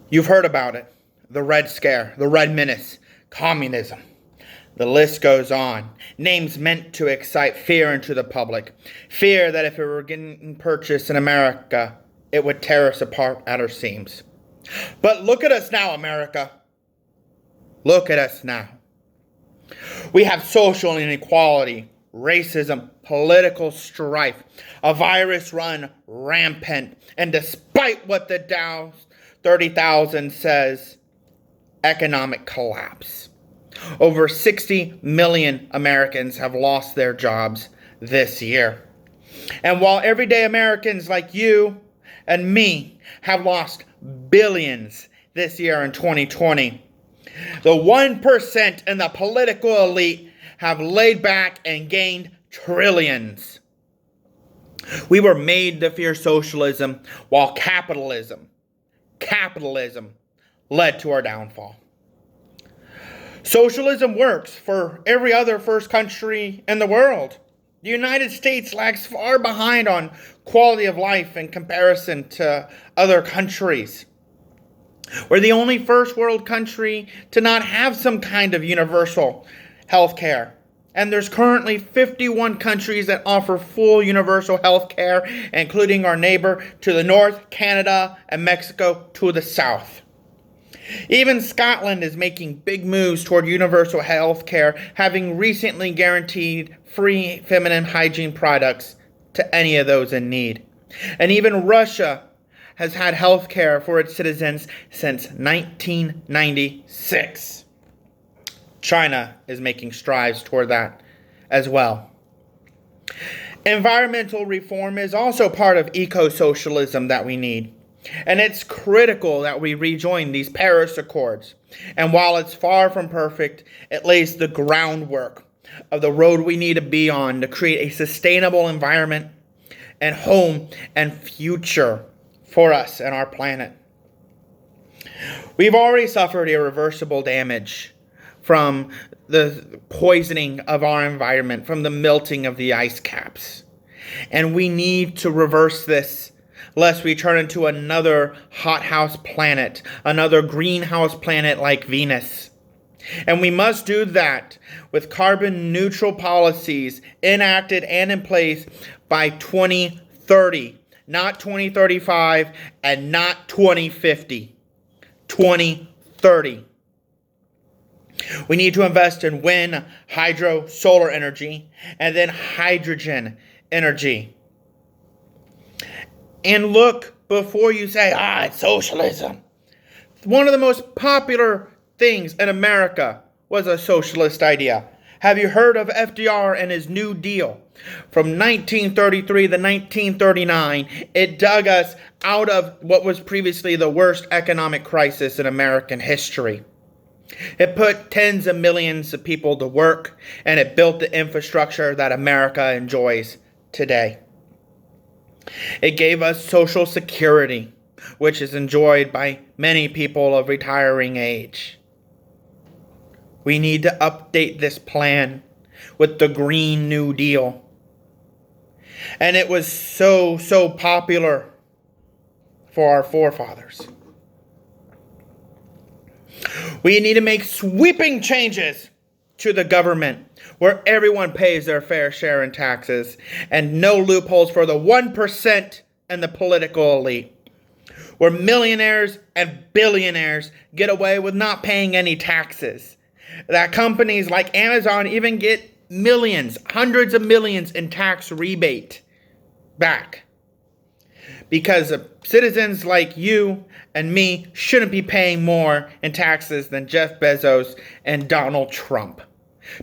You've heard about it. The Red Scare, the Red Menace, communism. The list goes on. Names meant to excite fear into the public. Fear that if it were getting purchased in America, it would tear us apart at our seams. But look at us now, America. Look at us now. We have social inequality, racism, political strife, a virus run rampant, and despite what the Dow 30,000 says, economic collapse. Over 60 million Americans have lost their jobs this year. And while everyday Americans like you and me have lost billions this year in 2020, the 1% and the political elite have laid back and gained trillions. We were made to fear socialism while capitalism led to our downfall. Socialism works for every other first country in the world. The United States lags far behind on quality of life in comparison to other countries. We're the only first world country to not have some kind of universal health care. And there's currently 51 countries that offer full universal health care, including our neighbor to the north, Canada, and Mexico to the south. Even Scotland is making big moves toward universal health care, having recently guaranteed free feminine hygiene products to any of those in need. And even Russia has had health care for its citizens since 1996. China is making strides toward that as well. Environmental reform is also part of eco-socialism that we need. And it's critical that we rejoin these Paris Accords. And while it's far from perfect, it lays the groundwork of the road we need to be on to create a sustainable environment and home and future for us and our planet. We've already suffered irreversible damage from the poisoning of our environment, from the melting of the ice caps. And we need to reverse this, lest we turn into another hothouse planet, another greenhouse planet like Venus. And we must do that with carbon neutral policies enacted and in place by 2030, not 2035 and not 2050, 2030. We need to invest in wind, hydro, solar energy, and then hydrogen energy. And look before you say, it's socialism. One of the most popular things in America was a socialist idea. Have you heard of FDR and his New Deal? From 1933 to 1939, it dug us out of what was previously the worst economic crisis in American history. It put tens of millions of people to work, and it built the infrastructure that America enjoys today. It gave us Social Security, which is enjoyed by many people of retiring age. We need to update this plan with the Green New Deal. And it was so popular for our forefathers. We need to make sweeping changes to the government where everyone pays their fair share in taxes and no loopholes for the 1% and the political elite, where millionaires and billionaires get away with not paying any taxes, that companies like Amazon even get millions, hundreds of millions in tax rebate back. Because citizens like you and me shouldn't be paying more in taxes than Jeff Bezos and Donald Trump.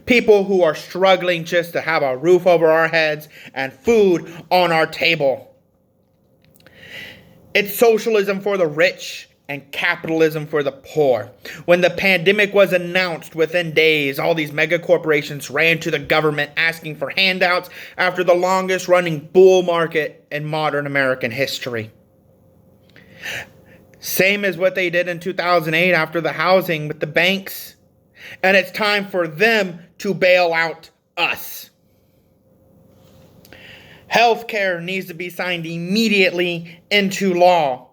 People who are struggling just to have a roof over our heads and food on our table. It's socialism for the rich and capitalism for the poor. When the pandemic was announced, within days, all these mega corporations ran to the government asking for handouts after the longest running bull market in modern American history. Same as what they did in 2008 after the housing with the banks. And it's time for them to bail out us. Healthcare needs to be signed immediately into law.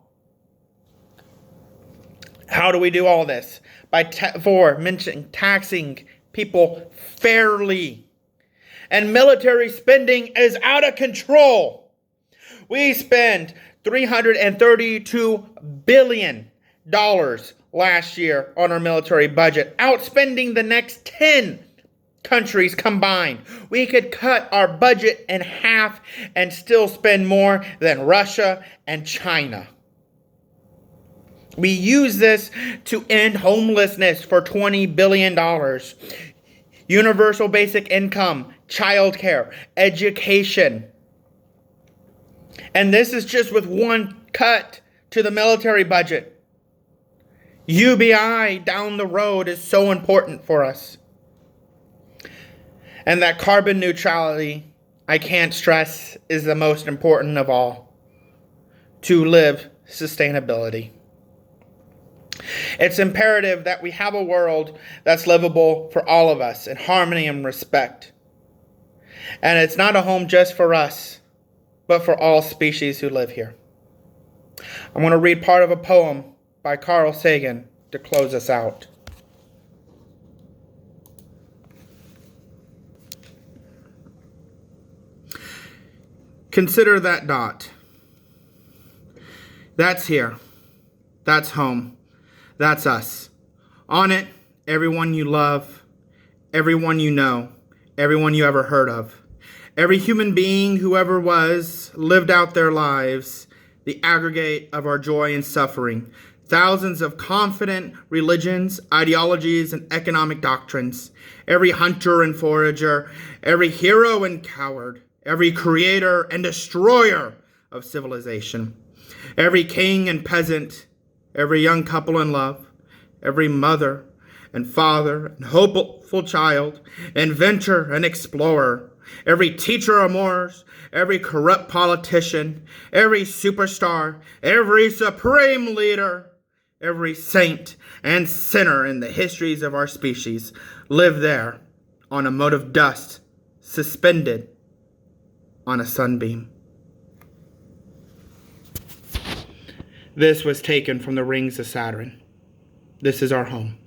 How do we do all this? By taxing people fairly. And military spending is out of control. We spend $332 billion last year on our military budget, outspending the next 10 countries combined. We could cut our budget in half and still spend more than Russia and China. We use this to end homelessness for $20 billion. Universal basic income, childcare, education. And this is just with one cut to the military budget. UBI down the road is so important for us. And that carbon neutrality, I can't stress, is the most important of all. To live sustainability. It's imperative that we have a world that's livable for all of us in harmony and respect. And it's not a home just for us, but for all species who live here. I'm going to read part of a poem by Carl Sagan to close us out. Consider that dot. That's here. That's home. That's us. On it, everyone you love, everyone you know, everyone you ever heard of. Every human being who ever was lived out their lives, the aggregate of our joy and suffering. Thousands of confident religions, ideologies, and economic doctrines. Every hunter and forager, every hero and coward, every creator and destroyer of civilization. Every king and peasant, every young couple in love, every mother and father and hopeful child, inventor and explorer, every teacher of morals, every corrupt politician, every superstar, every supreme leader, every saint and sinner in the histories of our species live there on a mote of dust suspended on a sunbeam. This was taken from the Rings of Saturn. This is our home.